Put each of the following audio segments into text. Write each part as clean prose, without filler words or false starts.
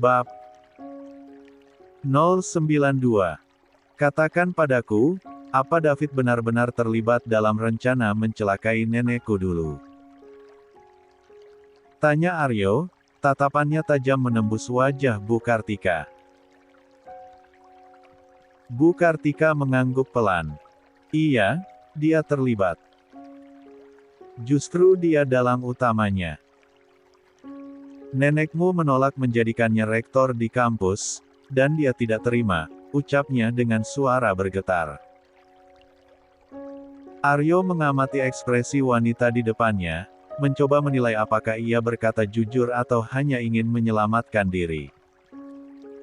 Bab 092. Katakan padaku, apa David benar-benar terlibat dalam rencana mencelakai nenekku dulu? Tanya Aryo, tatapannya tajam menembus wajah Bu Kartika. Bu Kartika mengangguk pelan. Iya, dia terlibat. Justru dia dalang utamanya. Nenekmu menolak menjadikannya rektor di kampus, dan dia tidak terima, ucapnya dengan suara bergetar. Aryo mengamati ekspresi wanita di depannya, mencoba menilai apakah ia berkata jujur atau hanya ingin menyelamatkan diri.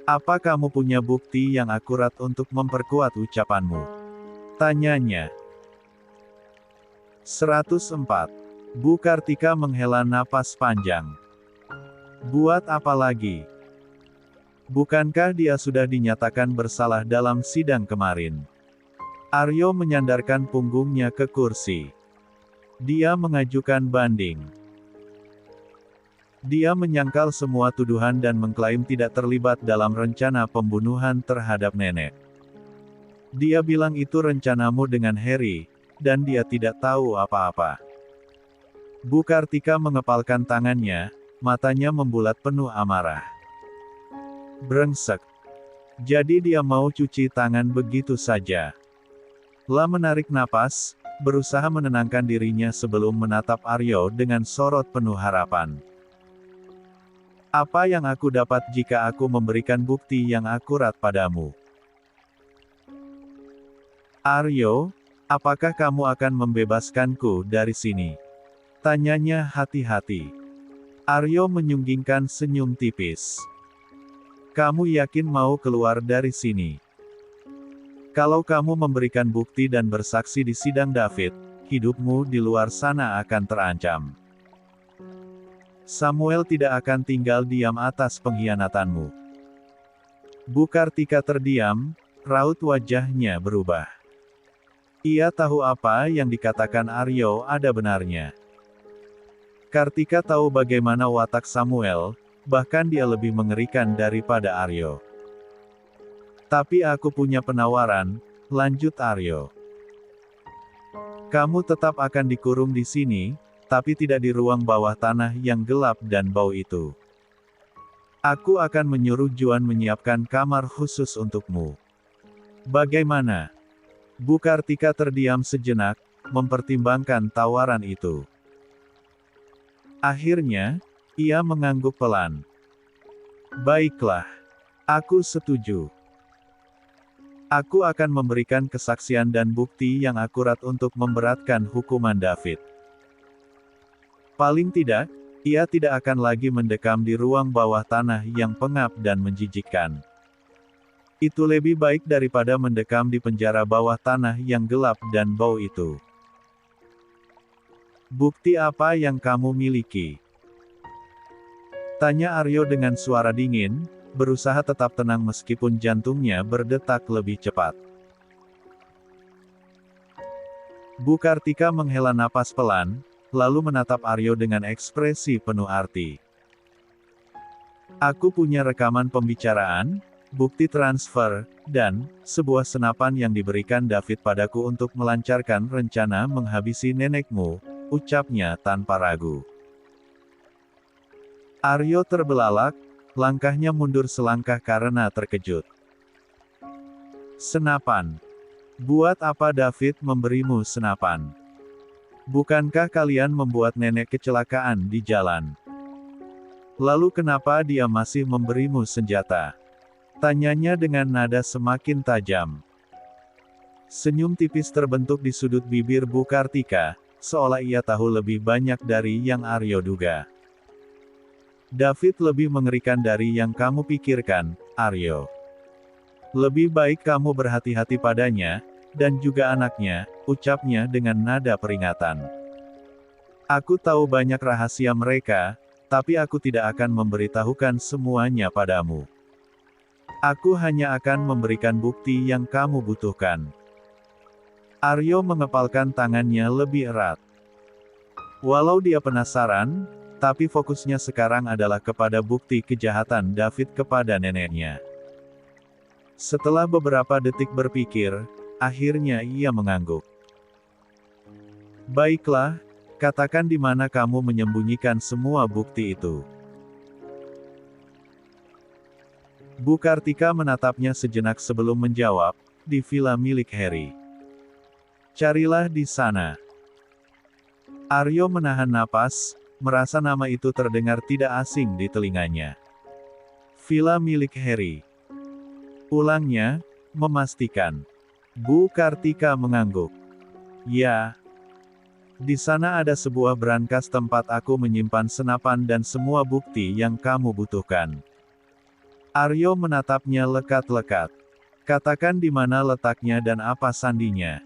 Apa kamu punya bukti yang akurat untuk memperkuat ucapanmu? Tanyanya. 104. Bu Kartika menghela napas panjang. Buat apa lagi? Bukankah dia sudah dinyatakan bersalah dalam sidang kemarin? Aryo menyandarkan punggungnya ke kursi. Dia mengajukan banding. Dia menyangkal semua tuduhan dan mengklaim tidak terlibat dalam rencana pembunuhan terhadap nenek. Dia bilang itu rencanamu dengan Harry, dan dia tidak tahu apa-apa. Bu Kartika mengepalkan tangannya, matanya membulat penuh amarah. Brengsek. Jadi dia mau cuci tangan begitu saja. La menarik napas, berusaha menenangkan dirinya sebelum menatap Aryo dengan sorot penuh harapan. Apa yang aku dapat jika aku memberikan bukti yang akurat padamu? Aryo, apakah kamu akan membebaskanku dari sini? Tanyanya hati-hati. Aryo menyunggingkan senyum tipis. Kamu yakin mau keluar dari sini? Kalau kamu memberikan bukti dan bersaksi di sidang David, hidupmu di luar sana akan terancam. Samuel tidak akan tinggal diam atas pengkhianatanmu. Bu Kartika terdiam, raut wajahnya berubah. Ia tahu apa yang dikatakan Aryo ada benarnya. Kartika tahu bagaimana watak Samuel, bahkan dia lebih mengerikan daripada Aryo. Tapi aku punya penawaran, lanjut Aryo. Kamu tetap akan dikurung di sini, tapi tidak di ruang bawah tanah yang gelap dan bau itu. Aku akan menyuruh Juan menyiapkan kamar khusus untukmu. Bagaimana? Bu Kartika terdiam sejenak, mempertimbangkan tawaran itu. Akhirnya, ia mengangguk pelan. Baiklah. Aku setuju. Aku akan memberikan kesaksian dan bukti yang akurat untuk memberatkan hukuman David. Paling tidak, ia tidak akan lagi mendekam di ruang bawah tanah yang pengap dan menjijikkan. Itu lebih baik daripada mendekam di penjara bawah tanah yang gelap dan bau itu. Bukti apa yang kamu miliki? Tanya Aryo dengan suara dingin, berusaha tetap tenang meskipun jantungnya berdetak lebih cepat. Bu Kartika menghela napas pelan, lalu menatap Aryo dengan ekspresi penuh arti. Aku punya rekaman pembicaraan, bukti transfer, dan sebuah senapan yang diberikan David padaku untuk melancarkan rencana menghabisi nenekmu, ucapnya tanpa ragu. Aryo terbelalak, langkahnya mundur selangkah karena terkejut. Senapan. Buat apa David memberimu senapan? Bukankah kalian membuat nenek kecelakaan di jalan? Lalu kenapa dia masih memberimu senjata? Tanyanya dengan nada semakin tajam. Senyum tipis terbentuk di sudut bibir Bu Kartika, seolah ia tahu lebih banyak dari yang Aryo duga. David lebih mengerikan dari yang kamu pikirkan, Aryo. Lebih baik kamu berhati-hati padanya, dan juga anaknya, ucapnya dengan nada peringatan. Aku tahu banyak rahasia mereka, tapi aku tidak akan memberitahukan semuanya padamu. Aku hanya akan memberikan bukti yang kamu butuhkan. Aryo mengepalkan tangannya lebih erat. Walau dia penasaran, Tapi fokusnya sekarang adalah kepada bukti kejahatan David kepada neneknya. Setelah beberapa detik berpikir, akhirnya ia mengangguk. Baiklah, katakan di mana kamu menyembunyikan semua bukti itu. Bu Kartika menatapnya sejenak sebelum menjawab, di villa milik Harry. Carilah di sana. Aryo menahan napas, merasa nama itu terdengar tidak asing di telinganya. Villa milik Harry. Ulangnya, memastikan. Bu Kartika mengangguk. Ya. Di sana ada sebuah brankas tempat aku menyimpan senapan dan semua bukti yang kamu butuhkan. Aryo menatapnya lekat-lekat. Katakan di mana letaknya dan apa sandinya.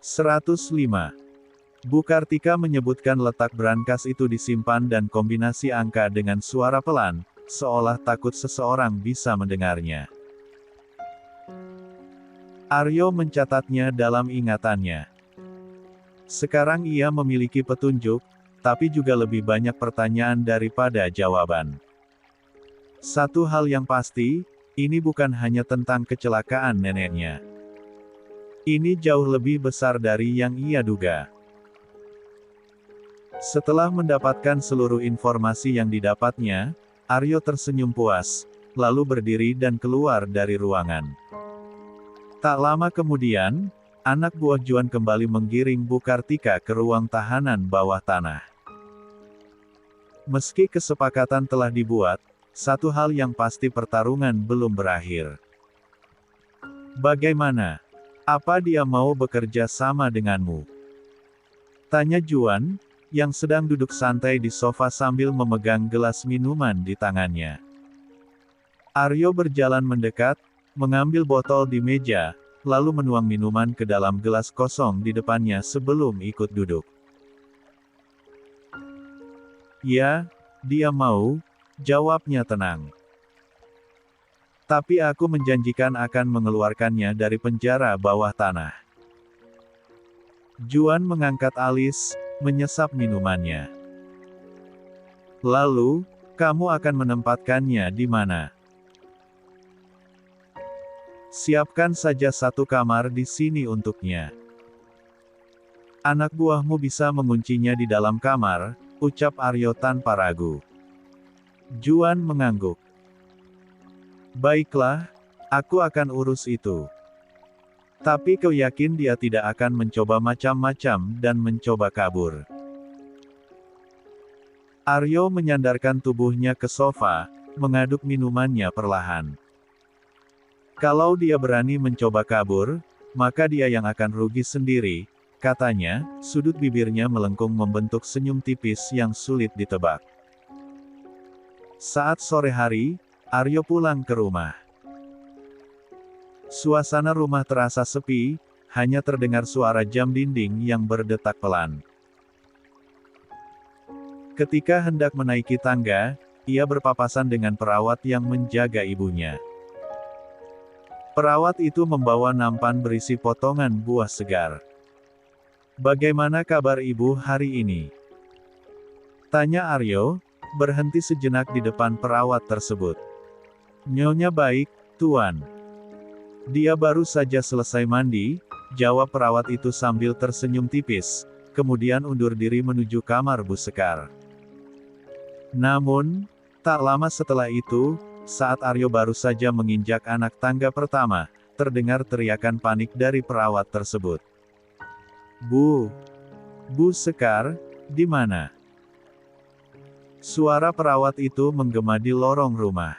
105. Bu Kartika menyebutkan letak brankas itu disimpan dan kombinasi angka dengan suara pelan, seolah takut seseorang bisa mendengarnya. Aryo mencatatnya dalam ingatannya. Sekarang ia memiliki petunjuk, tapi juga lebih banyak pertanyaan daripada jawaban. Satu hal yang pasti, ini bukan hanya tentang kecelakaan neneknya. Ini jauh lebih besar dari yang ia duga. Setelah mendapatkan seluruh informasi yang didapatnya, Aryo tersenyum puas, lalu berdiri dan keluar dari ruangan. Tak lama kemudian, anak buah Juan kembali menggiring Bu Kartika ke ruang tahanan bawah tanah. Meski kesepakatan telah dibuat, satu hal yang pasti pertarungan belum berakhir. Bagaimana? Apa dia mau bekerja sama denganmu? Tanya Juan, yang sedang duduk santai di sofa sambil memegang gelas minuman di tangannya. Aryo berjalan mendekat, mengambil botol di meja, lalu menuang minuman ke dalam gelas kosong di depannya sebelum ikut duduk. Ya, dia mau, jawabnya tenang. Tapi aku menjanjikan akan mengeluarkannya dari penjara bawah tanah. Juan mengangkat alis, menyesap minumannya. Lalu, kamu akan menempatkannya di mana? Siapkan saja satu kamar di sini untuknya. Anak buahmu bisa menguncinya di dalam kamar, ucap Aryo tanpa ragu. Juan mengangguk. Baiklah, aku akan urus itu. Tapi kau yakin dia tidak akan mencoba macam-macam dan mencoba kabur? Aryo menyandarkan tubuhnya ke sofa, mengaduk minumannya perlahan. Kalau dia berani mencoba kabur, maka dia yang akan rugi sendiri, katanya, sudut bibirnya melengkung membentuk senyum tipis yang sulit ditebak. Saat sore hari, Aryo pulang ke rumah. Suasana rumah terasa sepi, hanya terdengar suara jam dinding yang berdetak pelan. Ketika hendak menaiki tangga, ia berpapasan dengan perawat yang menjaga ibunya. Perawat itu membawa nampan berisi potongan buah segar. Bagaimana kabar ibu hari ini? Tanya Aryo, berhenti sejenak di depan perawat tersebut. Nyonya baik, Tuan. Dia baru saja selesai mandi, jawab perawat itu sambil tersenyum tipis, kemudian undur diri menuju kamar Bu Sekar. Namun, tak lama setelah itu, saat Aryo baru saja menginjak anak tangga pertama, terdengar teriakan panik dari perawat tersebut. Bu Sekar, di mana? Suara perawat itu menggema di lorong rumah.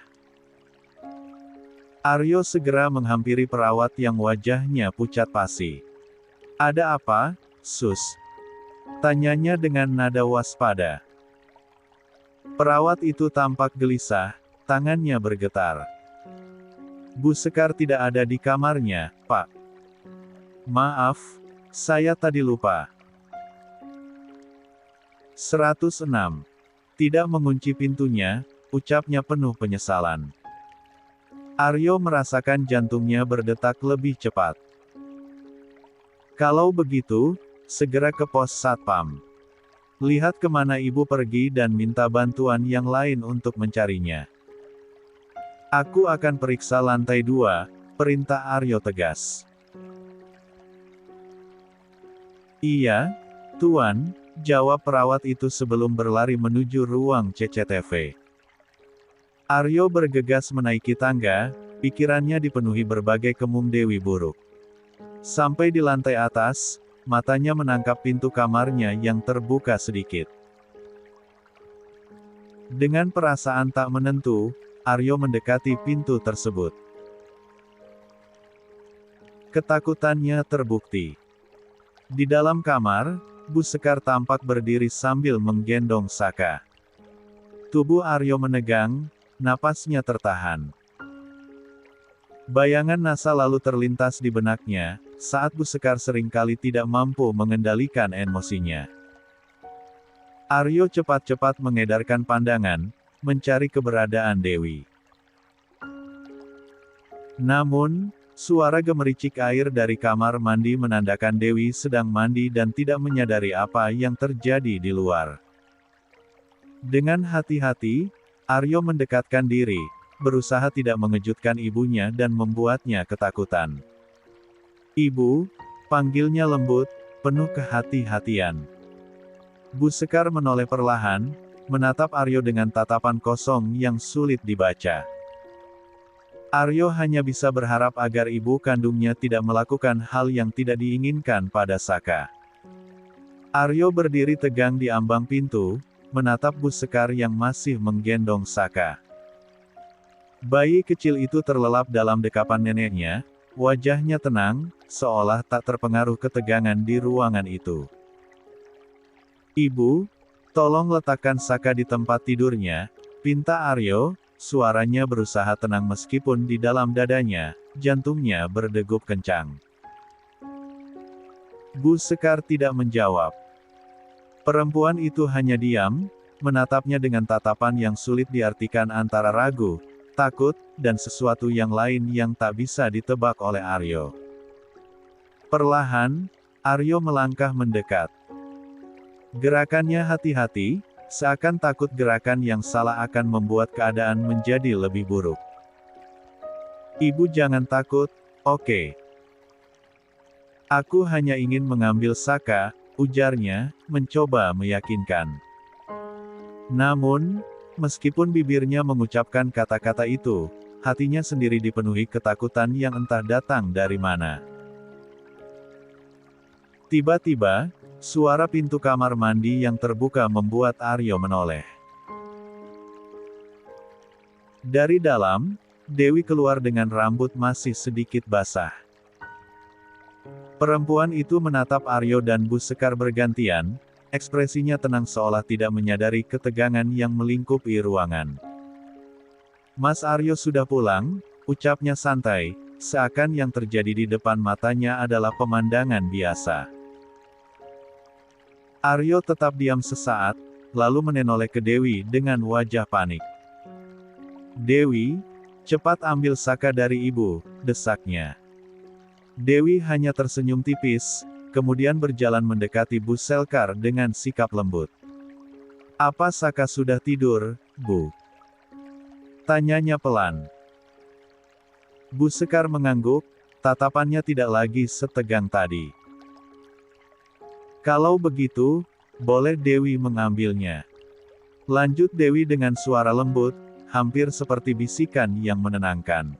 Aryo segera menghampiri perawat yang wajahnya pucat pasi. Ada apa, Sus? Tanyanya dengan nada waspada. Perawat itu tampak gelisah, tangannya bergetar. Bu Sekar tidak ada di kamarnya, Pak. Maaf, saya tadi lupa. 106. Tidak mengunci pintunya, ucapnya penuh penyesalan. Aryo merasakan jantungnya berdetak lebih cepat. Kalau begitu, segera ke pos Satpam. Lihat kemana ibu pergi dan minta bantuan yang lain untuk mencarinya. Aku akan periksa lantai 2, perintah Aryo tegas. Iya, Tuan, jawab perawat itu sebelum berlari menuju ruang CCTV. Aryo bergegas menaiki tangga, pikirannya dipenuhi berbagai kemung Dewi buruk. Sampai di lantai atas, matanya menangkap pintu kamarnya yang terbuka sedikit. Dengan perasaan tak menentu, Aryo mendekati pintu tersebut. Ketakutannya terbukti. Di dalam kamar, Bu Sekar tampak berdiri sambil menggendong Saka. Tubuh Aryo menegang, napasnya tertahan. Bayangan Nasa lalu terlintas di benaknya, saat Bu Sekar seringkali tidak mampu mengendalikan emosinya. Aryo cepat-cepat mengedarkan pandangan, mencari keberadaan Dewi. Namun, suara gemericik air dari kamar mandi menandakan Dewi sedang mandi dan tidak menyadari apa yang terjadi di luar. Dengan hati-hati, Aryo mendekatkan diri, berusaha tidak mengejutkan ibunya dan membuatnya ketakutan. "Ibu," panggilnya lembut, penuh kehati-hatian. Bu Sekar menoleh perlahan, menatap Aryo dengan tatapan kosong yang sulit dibaca. Aryo hanya bisa berharap agar ibu kandungnya tidak melakukan hal yang tidak diinginkan pada Saka. Aryo berdiri tegang di ambang pintu, menatap Bu Sekar yang masih menggendong Saka. Bayi kecil itu terlelap dalam dekapan neneknya, wajahnya tenang, seolah tak terpengaruh ketegangan di ruangan itu. "Ibu, tolong letakkan Saka di tempat tidurnya," pinta Aryo, suaranya berusaha tenang meskipun di dalam dadanya, jantungnya berdegup kencang. Bu Sekar tidak menjawab. Perempuan itu hanya diam, menatapnya dengan tatapan yang sulit diartikan antara ragu, takut, dan sesuatu yang lain yang tak bisa ditebak oleh Aryo. Perlahan, Aryo melangkah mendekat. Gerakannya hati-hati, seakan takut gerakan yang salah akan membuat keadaan menjadi lebih buruk. "Ibu jangan takut, oke? Aku hanya ingin mengambil Saka," ujarnya, mencoba meyakinkan. Namun, meskipun bibirnya mengucapkan kata-kata itu, hatinya sendiri dipenuhi ketakutan yang entah datang dari mana. Tiba-tiba, suara pintu kamar mandi yang terbuka membuat Aryo menoleh. Dari dalam, Dewi keluar dengan rambut masih sedikit basah. Perempuan itu menatap Aryo dan Bu Sekar bergantian, ekspresinya tenang seolah tidak menyadari ketegangan yang melingkupi ruangan. "Mas Aryo sudah pulang," ucapnya santai, seakan yang terjadi di depan matanya adalah pemandangan biasa. Aryo tetap diam sesaat, lalu menoleh ke Dewi dengan wajah panik. "Dewi, cepat ambil Saka dari ibu," desaknya. Dewi hanya tersenyum tipis, kemudian berjalan mendekati Bu Sekar dengan sikap lembut. "Apa Saka sudah tidur, Bu?" tanyanya pelan. Bu Sekar mengangguk, tatapannya tidak lagi setegang tadi. "Kalau begitu, boleh Dewi mengambilnya," lanjut Dewi dengan suara lembut, hampir seperti bisikan yang menenangkan.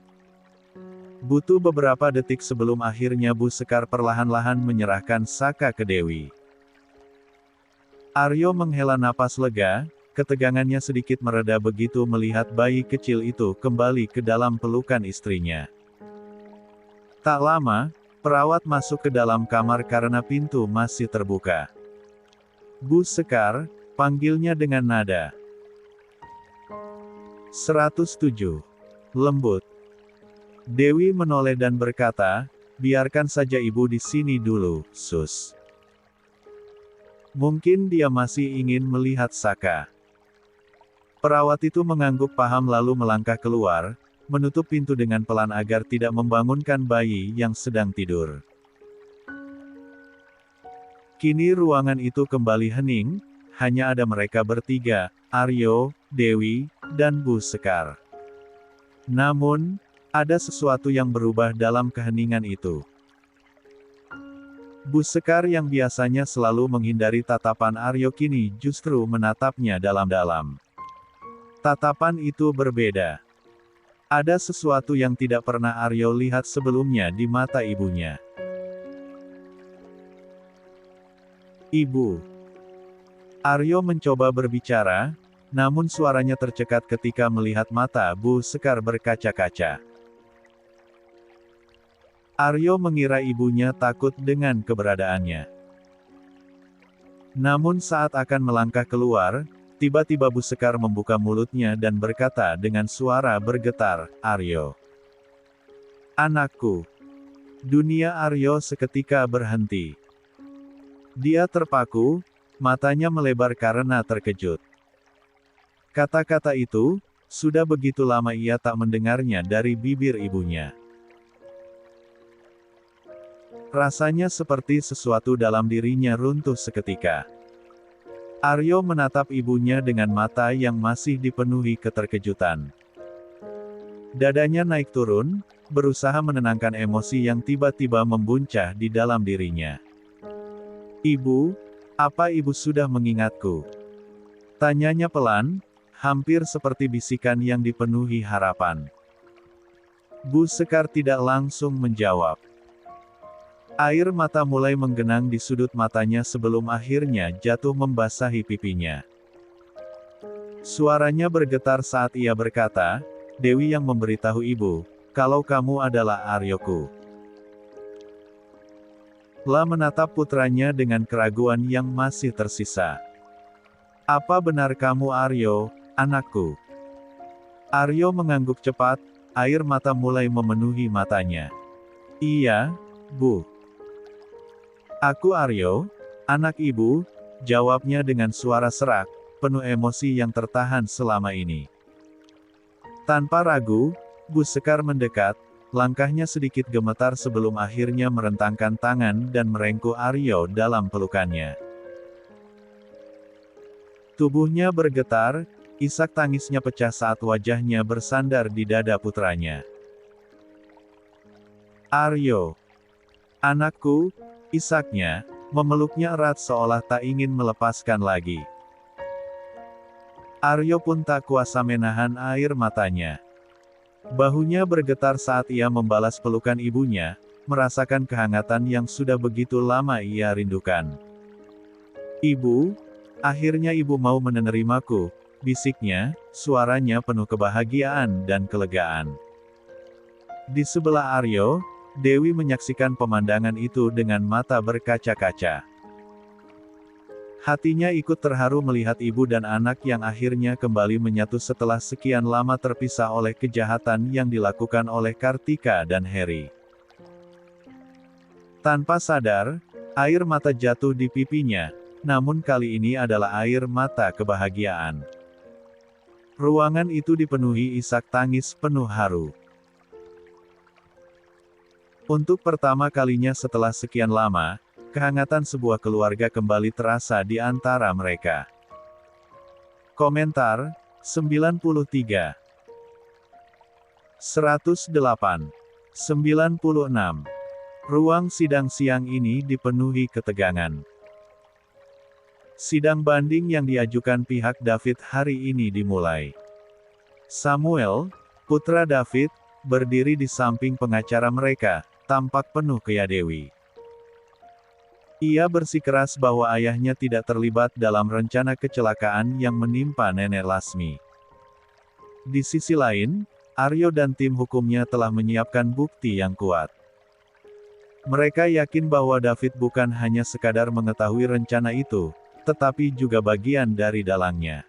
Butuh beberapa detik sebelum akhirnya Bu Sekar perlahan-lahan menyerahkan Saka ke Dewi. Aryo menghela napas lega, ketegangannya sedikit mereda begitu melihat bayi kecil itu kembali ke dalam pelukan istrinya. Tak lama, perawat masuk ke dalam kamar karena pintu masih terbuka. "Bu Sekar," panggilnya dengan nada 107. Lembut. Dewi menoleh dan berkata, "Biarkan saja ibu di sini dulu, Sus. Mungkin dia masih ingin melihat Saka." Perawat itu mengangguk paham lalu melangkah keluar, menutup pintu dengan pelan agar tidak membangunkan bayi yang sedang tidur. Kini ruangan itu kembali hening, hanya ada mereka bertiga, Aryo, Dewi, dan Bu Sekar. Namun, ada sesuatu yang berubah dalam keheningan itu. Bu Sekar yang biasanya selalu menghindari tatapan Aryo kini justru menatapnya dalam-dalam. Tatapan itu berbeda. Ada sesuatu yang tidak pernah Aryo lihat sebelumnya di mata ibunya. Ibu. Aryo mencoba berbicara, namun suaranya tercekat ketika melihat mata Bu Sekar berkaca-kaca. Aryo mengira ibunya takut dengan keberadaannya. Namun saat akan melangkah keluar, tiba-tiba Bu Sekar membuka mulutnya dan berkata dengan suara bergetar, "Aryo. Anakku." Dunia Aryo seketika berhenti. Dia terpaku, matanya melebar karena terkejut. Kata-kata itu, sudah begitu lama ia tak mendengarnya dari bibir ibunya. Rasanya seperti sesuatu dalam dirinya runtuh seketika. Aryo menatap ibunya dengan mata yang masih dipenuhi keterkejutan. Dadanya naik turun, berusaha menenangkan emosi yang tiba-tiba membuncah di dalam dirinya. "Ibu, apa ibu sudah mengingatku?" Tanyanya pelan, hampir seperti bisikan yang dipenuhi harapan. Bu Sekar tidak langsung menjawab. Air mata mulai menggenang di sudut matanya sebelum akhirnya jatuh membasahi pipinya. Suaranya bergetar saat ia berkata, "Dewi yang memberitahu ibu, kalau kamu adalah Aryoku." La menatap putranya dengan keraguan yang masih tersisa. "Apa benar kamu Aryo, anakku?" Aryo mengangguk cepat, air mata mulai memenuhi matanya. "Iya, Bu. Aku Aryo, anak ibu," jawabnya dengan suara serak, penuh emosi yang tertahan selama ini. Tanpa ragu, Bu Sekar mendekat, langkahnya sedikit gemetar sebelum akhirnya merentangkan tangan dan merengkuh Aryo dalam pelukannya. Tubuhnya bergetar, isak tangisnya pecah saat wajahnya bersandar di dada putranya. "Aryo. Anakku," isaknya, memeluknya erat seolah tak ingin melepaskan lagi. Aryo pun tak kuasa menahan air matanya. Bahunya bergetar saat ia membalas pelukan ibunya, merasakan kehangatan yang sudah begitu lama ia rindukan. "Ibu, akhirnya ibu mau menerimaku," bisiknya, suaranya penuh kebahagiaan dan kelegaan. Di sebelah Aryo, Dewi menyaksikan pemandangan itu dengan mata berkaca-kaca. Hatinya ikut terharu melihat ibu dan anak yang akhirnya kembali menyatu setelah sekian lama terpisah oleh kejahatan yang dilakukan oleh Kartika dan Heri. Tanpa sadar, air mata jatuh di pipinya, namun kali ini adalah air mata kebahagiaan. Ruangan itu dipenuhi isak tangis penuh haru. Untuk pertama kalinya setelah sekian lama, kehangatan sebuah keluarga kembali terasa di antara mereka. Komentar, 93. 108. 96. Ruang sidang siang ini dipenuhi ketegangan. Sidang banding yang diajukan pihak David hari ini dimulai. Samuel, putra David, berdiri di samping pengacara mereka, tampak penuh keyadewi. Ia bersikeras bahwa ayahnya tidak terlibat dalam rencana kecelakaan yang menimpa Nenek Lasmi. Di sisi lain, Aryo dan tim hukumnya telah menyiapkan bukti yang kuat. Mereka yakin bahwa David bukan hanya sekadar mengetahui rencana itu, tetapi juga bagian dari dalangnya.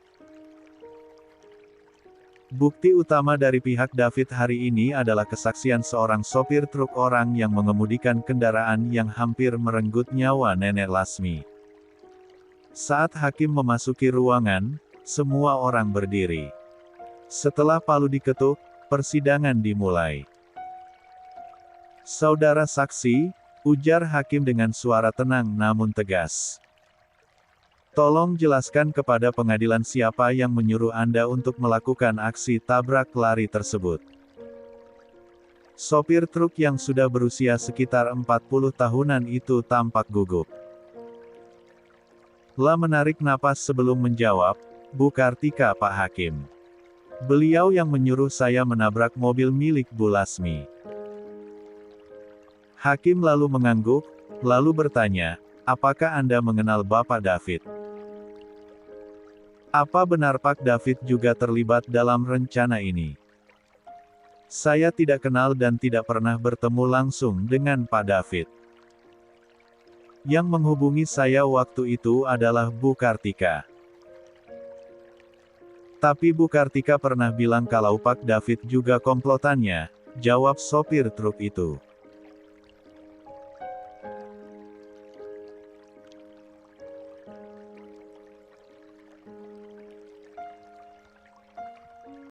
Bukti utama dari pihak David hari ini adalah kesaksian seorang sopir truk orang yang mengemudikan kendaraan yang hampir merenggut nyawa Nenek Lasmi. Saat hakim memasuki ruangan, semua orang berdiri. Setelah palu diketuk, persidangan dimulai. "Saudara saksi," ujar hakim dengan suara tenang namun tegas. Tolong jelaskan kepada pengadilan siapa yang menyuruh Anda untuk melakukan aksi tabrak lari tersebut. Sopir truk yang sudah berusia sekitar 40 tahunan itu tampak gugup. La menarik napas sebelum menjawab, Bu Kartika, Pak Hakim. Beliau yang menyuruh saya menabrak mobil milik Bu Lasmi. Hakim lalu mengangguk, lalu bertanya, apakah Anda mengenal Bapak David? Apa benar Pak David juga terlibat dalam rencana ini? Saya tidak kenal dan tidak pernah bertemu langsung dengan Pak David. Yang menghubungi saya waktu itu adalah Bu Kartika. Tapi Bu Kartika pernah bilang kalau Pak David juga komplotannya, jawab sopir truk itu.